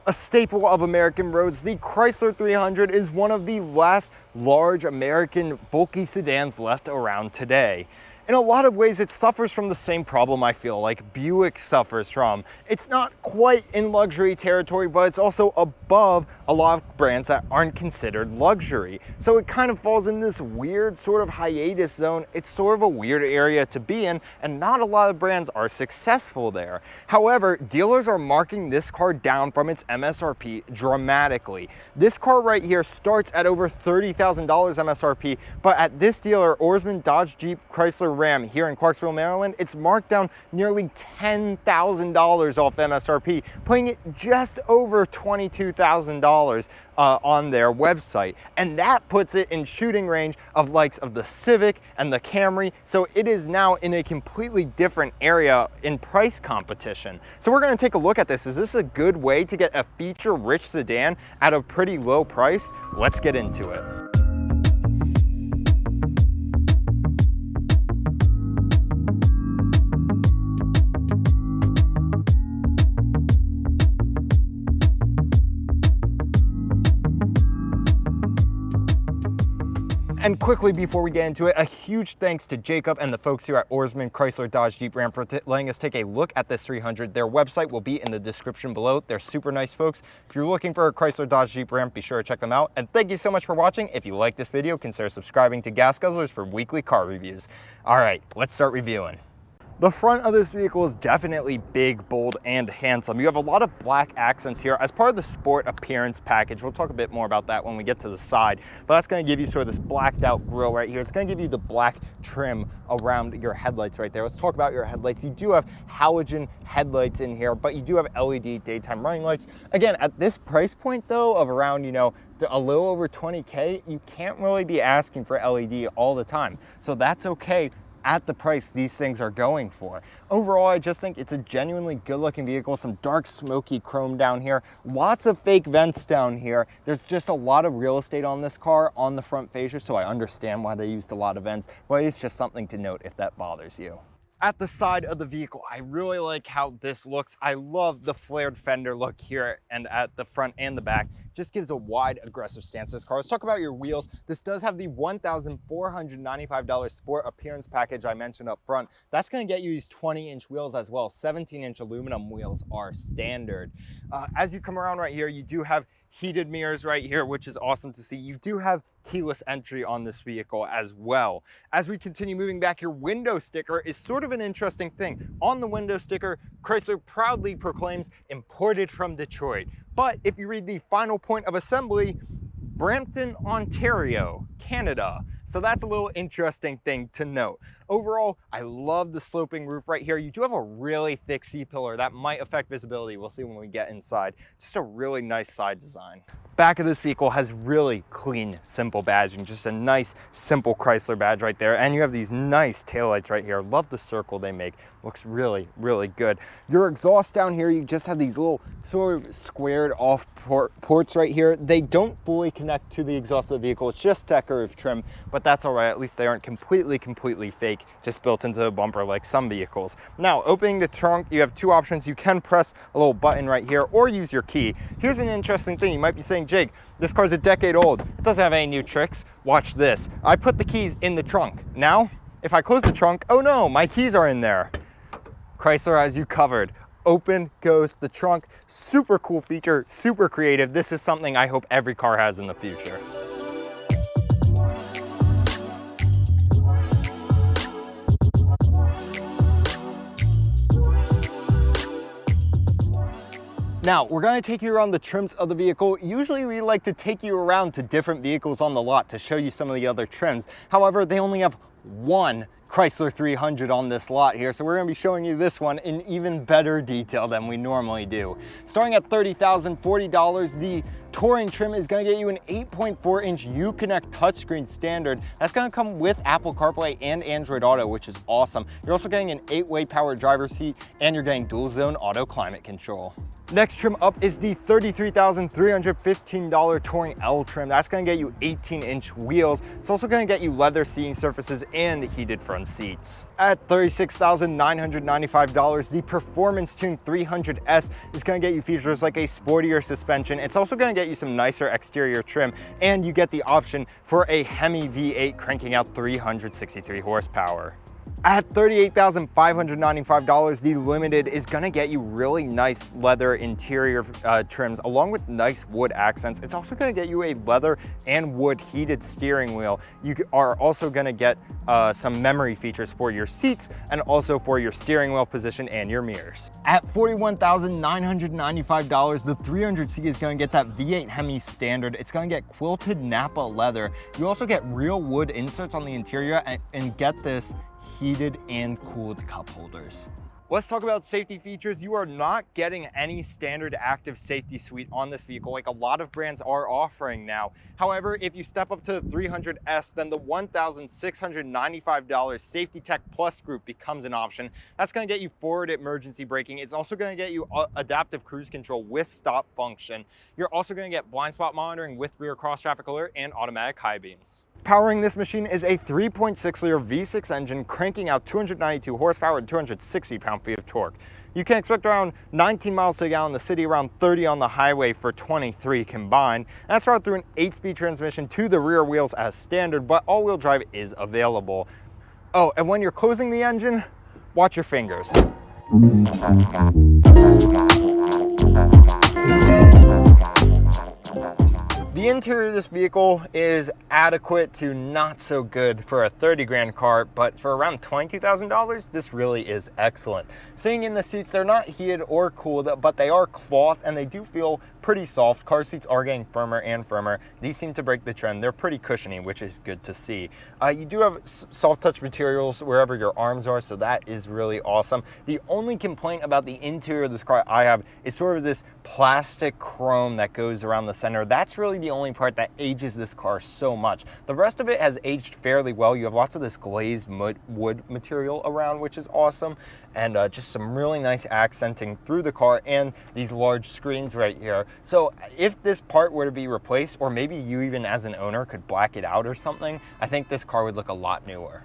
A staple of American roads, the Chrysler 300 is one of the last large American bulky sedans left around today. In a lot of ways, it suffers from the same problem I feel like Buick suffers from. It's not quite in luxury territory, but it's also above a lot of brands that aren't considered luxury. So it kind of falls in this weird sort of hiatus zone. It's sort of a weird area to be in, and not a lot of brands are successful there. However, dealers are marking this car down from its MSRP dramatically. This car right here starts at over $30,000 MSRP, but at this dealer, Orsman Dodge Jeep Chrysler Ram here in Clarksville, Maryland, it's marked down nearly $10,000 off MSRP, putting it just over $22,000 on their website. And that puts it in shooting range of likes of the Civic and the Camry. So it is now in a completely different area in price competition. So we're going to take a look at this. Is this a good way to get a feature-rich sedan at a pretty low price? Let's get into it. And quickly before we get into it, a huge thanks to Jacob and the folks here at Orsman Chrysler Dodge Jeep Ram for letting us take a look at this 300. Their website will be in the description below. They're super nice folks. If you're looking for a Chrysler Dodge Jeep Ram, be sure to check them out. And thank you so much for watching. If you like this video, consider subscribing to Gas Guzzlers for weekly car reviews. All right, let's start reviewing. The front of this vehicle is definitely big, bold, and handsome. You have a lot of black accents here as part of the sport appearance package. We'll talk a bit more about that when we get to the side, but that's going to give you sort of this blacked out grille right here. It's going to give you the black trim around your headlights right there. Let's talk about your headlights. You do have halogen headlights in here, but you do have LED daytime running lights. Again, at this price point though, of around, a little over 20K, you can't really be asking for LED all the time. So that's okay at the price these things are going for. Overall, I just think it's a genuinely good looking vehicle. Some dark smoky chrome down here, lots of fake vents down here. There's just a lot of real estate on this car on the front fascia, so I understand why they used a lot of vents, but it's just something to note if that bothers you. At the side of the vehicle, I really like how this looks. I love the flared fender look here and at the front and the back. Just gives a wide, aggressive stance to this car. Let's talk about your wheels. This does have the $1,495 sport appearance package I mentioned up front. That's going to get you these 20-inch wheels as well. 17-inch aluminum wheels are standard. As you come around right here, you do have heated mirrors right here, which is awesome to see. You do have keyless entry on this vehicle as well. As we continue moving back, your window sticker is sort of an interesting thing. On the window sticker, Chrysler proudly proclaims imported from Detroit. But if you read the final point of assembly, Brampton, Ontario, Canada. So that's a little interesting thing to note. Overall, I love the sloping roof right here. You do have a really thick C-pillar that might affect visibility. We'll see when we get inside. Just a really nice side design. Back of this vehicle has really clean, simple badging. Just a nice, simple Chrysler badge right there. And you have these nice taillights right here. Love the circle they make. Looks really, really good. Your exhaust down here, you just have these little sort of squared off ports right here. They don't fully connect to the exhaust of the vehicle. It's just decorative trim, but that's all right. At least they aren't completely fake, just built into the bumper like some vehicles. Now, opening the trunk, you have two options. You can press a little button right here or use your key. Here's an interesting thing. You might be saying, Jake, this car's a decade old. It doesn't have any new tricks. Watch this. I put the keys in the trunk. Now, if I close the trunk, oh no, my keys are in there. Chrysler has you covered. Open goes the trunk. Super cool feature, super creative. This is something I hope every car has in the future. Now, we're going to take you around the trims of the vehicle. Usually we like to take you around to different vehicles on the lot to show you some of the other trims. However, they only have one Chrysler 300 on this lot here, so we're going to be showing you this one in even better detail than we normally do. Starting at $30,040, the Touring trim is going to get you an 8.4-inch Uconnect touchscreen standard. That's going to come with Apple CarPlay and Android Auto, which is awesome. You're also getting an 8-way power driver's seat, and you're getting dual zone auto climate control. Next trim up is the $33,315 Touring L trim. That's gonna get you 18-inch wheels. It's also gonna get you leather seating surfaces and heated front seats. At $36,995, the Performance Tune 300S is gonna get you features like a sportier suspension. It's also gonna get you some nicer exterior trim, and you get the option for a Hemi V8 cranking out 363 horsepower. At $38,595, the Limited is gonna get you really nice leather interior trims along with nice wood accents. It's also gonna get you a leather and wood heated steering wheel. You are also gonna get some memory features for your seats and also for your steering wheel position and your mirrors. At $41,995, the 300C is gonna get that V8 Hemi standard. It's gonna get quilted Napa leather. You also get real wood inserts on the interior and get this, heated and cooled cup holders. Let's talk about safety features. You are not getting any standard active safety suite on this vehicle like a lot of brands are offering now. However, if you step up to the 300S, then the $1,695 Safety Tech Plus group becomes an option. That's gonna get you forward emergency braking. It's also gonna get you adaptive cruise control with stop function. You're also gonna get blind spot monitoring with rear cross traffic alert and automatic high beams. Powering this machine is a 3.6-liter V6 engine cranking out 292 horsepower and 260 pound-feet of torque. You can expect around 19 miles to the gallon in the city, around 30 on the highway for 23 combined. That's powered through an 8-speed transmission to the rear wheels as standard, but all-wheel drive is available. Oh, and when you're closing the engine, watch your fingers. The interior of this vehicle is adequate to not so good for a 30 grand car, but for around $22,000, this really is excellent. Sitting in the seats, they're not heated or cooled, but they are cloth and they do feel pretty soft. Car seats are getting firmer and firmer. These seem to break the trend. They're pretty cushiony, which is good to see. You do have soft touch materials wherever your arms are, so that is really awesome. The only complaint about the interior of this car I have is sort of this plastic chrome that goes around the center. That's really the only part that ages this car so much. The rest of it has aged fairly well. You have lots of this glazed wood material around, which is awesome, and just some really nice accenting through the car and these large screens right here. So if this part were to be replaced, or maybe you even as an owner could black it out or something, I think this car would look a lot newer.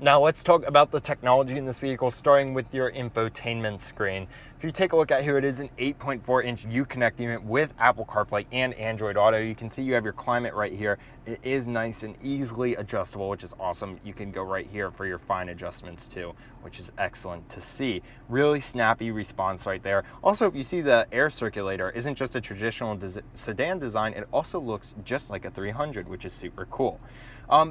Now let's talk about the technology in this vehicle, starting with your infotainment screen. If you take a look at here, it is an 8.4-inch Uconnect unit with Apple CarPlay and Android Auto. You can see you have your climate right here. It is nice and easily adjustable, which is awesome. You can go right here for your fine adjustments too, which is excellent to see. Really snappy response right there. Also, if you see the air circulator isn't just a traditional sedan design, it also looks just like a 300, which is super cool.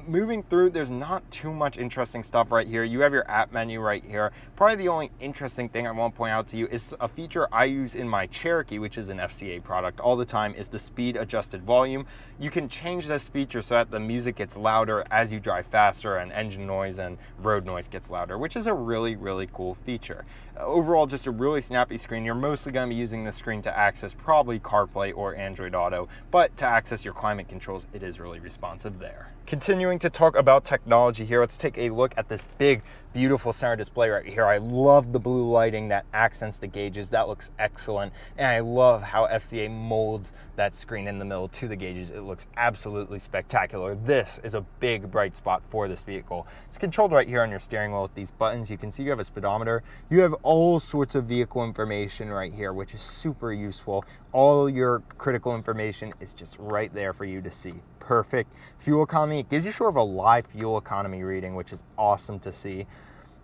Moving through, there's not too much interesting stuff right here. You have your app menu right here. Probably the only interesting thing I want to point out to you is a feature I use in my Cherokee, which is an FCA product all the time, is the speed adjusted volume. You can change this feature so that the music gets louder as you drive faster and engine noise and road noise gets louder, which is a really, really cool feature. Overall, just a really snappy screen. You're mostly going to be using this screen to access probably CarPlay or Android Auto, but to access your climate controls, it is really responsive there. Continuing to talk about technology here, let's take a look at this big, beautiful center display right here. I love the blue lighting that accents the gauges. That looks excellent. And I love how FCA molds that screen in the middle to the gauges. It looks absolutely spectacular. This is a big, bright spot for this vehicle. It's controlled right here on your steering wheel with these buttons. You can see you have a speedometer. You have all sorts of vehicle information right here, which is super useful. All your critical information is just right there for you to see. Perfect. Fuel economy, it gives you sort of a live fuel economy reading, which is awesome to see.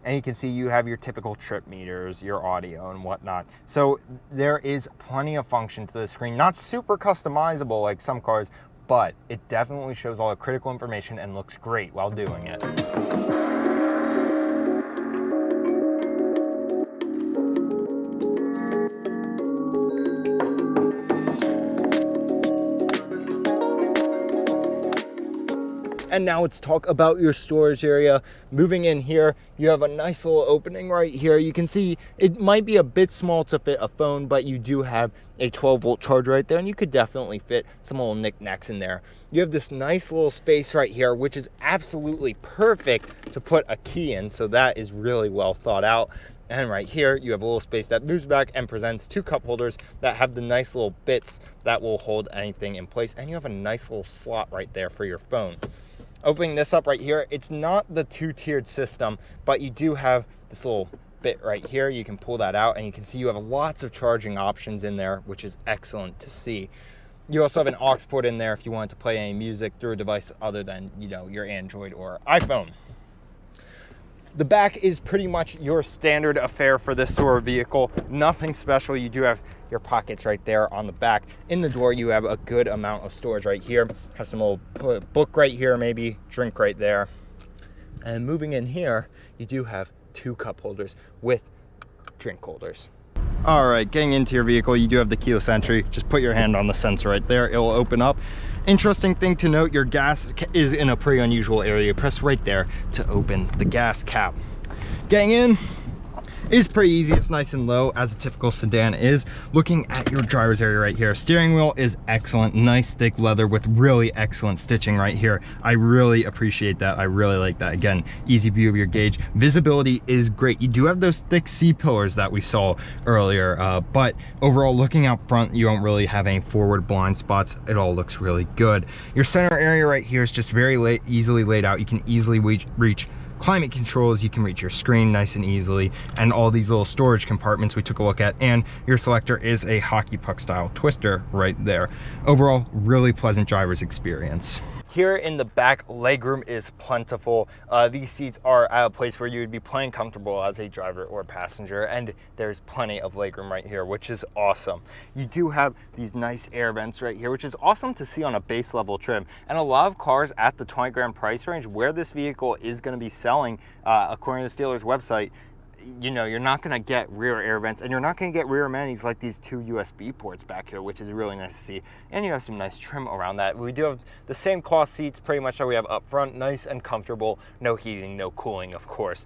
And you can see you have your typical trip meters, your audio and whatnot. So there is plenty of function to the screen. Not super customizable like some cars, but it definitely shows all the critical information and looks great while doing it. And now let's talk about your storage area. Moving in here, you have a nice little opening right here. You can see it might be a bit small to fit a phone, but you do have a 12-volt charger right there, and you could definitely fit some little knickknacks in there. You have this nice little space right here, which is absolutely perfect to put a key in, so that is really well thought out. And right here, you have a little space that moves back and presents two cup holders that have the nice little bits that will hold anything in place. And you have a nice little slot right there for your phone. Opening this up right here, it's not the two-tiered system, but you do have this little bit right here. You can pull that out and you can see you have lots of charging options in there, which is excellent to see. You also have an aux port in there if you want to play any music through a device other than, your Android or iPhone. The back is pretty much your standard affair for this sort of vehicle. Nothing special. You do have your pockets right there on the back. In the door, you have a good amount of storage right here. Have some little book right here, maybe drink right there. And moving in here, you do have two cup holders with drink holders. All right, getting into your vehicle, you do have the keyless entry. Just put your hand on the sensor right there. It will open up. Interesting thing to note, your gas is in a pretty unusual area. Press right there to open the gas cap. Getting in is pretty easy. It's nice and low, as a typical sedan is. Looking at your driver's area right here, steering wheel is excellent. Nice thick leather with really excellent stitching right here. I really appreciate that. I really like that. Again, easy view of your gauge. Visibility is great. You do have those thick C-pillars that we saw earlier, but overall, looking out front, you don't really have any forward blind spots. It all looks really good. Your center area right here is just very easily laid out. You can easily reach climate controls. You can reach your screen nice and easily, and all these little storage compartments we took a look at, and your selector is a hockey puck style twister right there. Overall, really pleasant driver's experience. Here in the back, legroom is plentiful. These seats are at a place where you would be plenty comfortable as a driver or passenger, and there's plenty of legroom right here, which is awesome. You do have these nice air vents right here, which is awesome to see on a base level trim. And a lot of cars at the 20 grand price range where this vehicle is going to be selling, according to the dealer's website, you're not going to get rear air vents, and you're not going to get rear amenities like these two USB ports back here, which is really nice to see. And you have some nice trim around that. We do have the same cloth seats pretty much that we have up front, nice and comfortable, no heating, no cooling, of course.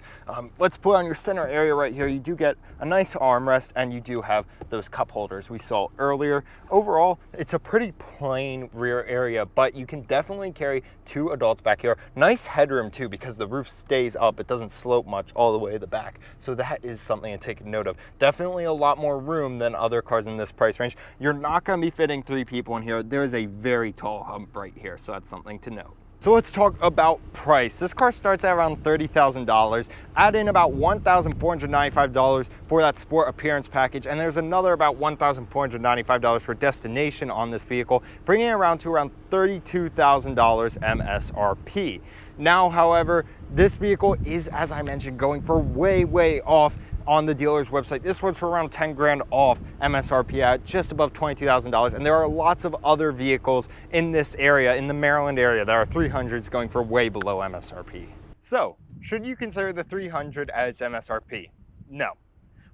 Let's put on your center area right here. You do get a nice armrest, and you do have those cup holders we saw earlier. Overall, it's a pretty plain rear area, but you can definitely carry two adults back here. Nice headroom too, because the roof stays up. It doesn't slope much all the way to the back. So that is something to take note of. Definitely a lot more room than other cars in this price range. You're not going to be fitting 3 people in here. There's a very tall hump right here, so that's something to note. So let's talk about price. This car starts at around $30,000. Add in about $1,495 for that sport appearance package, and there's another about $1,495 for destination on this vehicle, bringing it around $32,000 MSRP. Now, however, this vehicle is, as I mentioned, going for way off on the dealer's website. This one's for around 10 grand off MSRP at just above $22,000. And there are lots of other vehicles in this area, in the Maryland area, that are 300s going for way below MSRP. So, should you consider the 300 at its MSRP? No.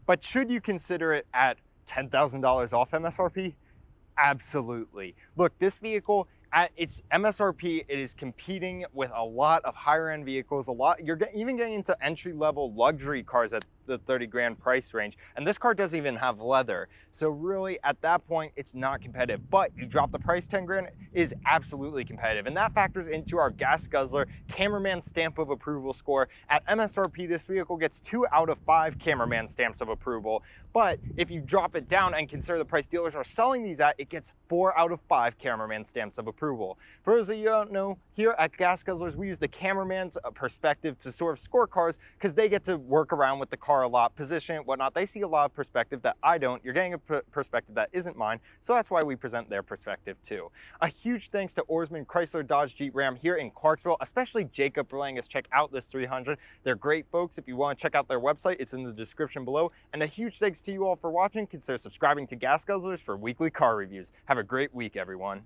But should you consider it at $10,000 off MSRP? Absolutely. Look, this vehicle, at its MSRP, it is competing with a lot of higher end vehicles. You're even getting into entry level luxury cars at the 30 grand price range. And this car doesn't even have leather. So really at that point, it's not competitive, but you drop the price 10 grand is absolutely competitive. And that factors into our Gas Guzzler cameraman stamp of approval score. At MSRP, this vehicle gets 2 out of 5 cameraman stamps of approval. But if you drop it down and consider the price dealers are selling these at, it gets 4 out of 5 cameraman stamps of approval. For those of you who don't know, here at Gas Guzzlers, we use the cameraman's perspective to sort of score cars, because they get to work around with the car a lot, position it, whatnot. They see a lot of perspective that I don't. You're getting a perspective that isn't mine, so that's why we present their perspective too. A huge thanks to Oarsman Chrysler Dodge Jeep Ram here in Clarksville, especially Jacob for letting us check out this 300. They're great folks. If you want to check out their website, it's in the description below. And a huge thanks to you all for watching. Consider subscribing to Gas Guzzlers for weekly car reviews. Have a great week, everyone.